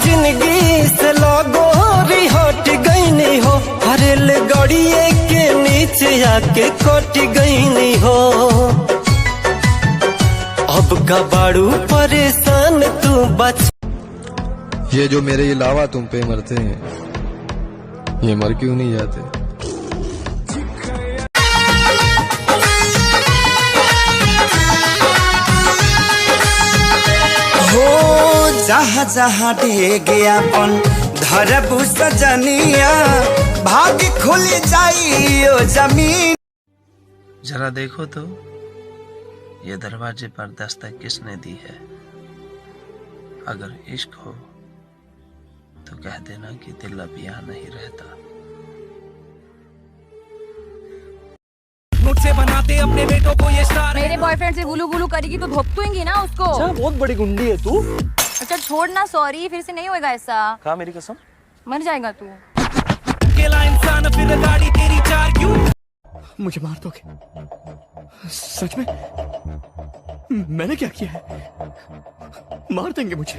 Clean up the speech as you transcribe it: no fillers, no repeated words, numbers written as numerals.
जिंदगी से लगोरी हट गईनी हो, रेल गाड़िए के नीचे आके कट गईनी हो। अब का बाड़ू परेशान तू बच। ये जो मेरे अलावा तुम पे मरते हैं, ये मर क्यों नहीं जाते? जहाँ जहाँ डेगे अपन धरबू सजनिया, भाग खुल जाइयो जमीन। जरा देखो तो ये दरवाजे पर दस्तक किसने दी है। अगर इश्क हो तो कह देना कि दिल अब यहाँ नहीं रहता। मुझसे बनाते अपने बेटों को ये स्टार। मेरे बॉयफ्रेंड से गुलू गुलू करेगी तो धोपतूंगी ना उसको। अच्छा, बहुत बड़ी गुंडी है तू। अच्छा छोड़ ना, सॉरी, फिर से नहीं होएगा ऐसा। कहा मेरी कसम, मर जाएगा तू। अकेला इंसान फिर गाड़ी तेरी चार क्यों? मुझे मार दोगे? सच में? मैंने क्या किया है? मार देंगे मुझे।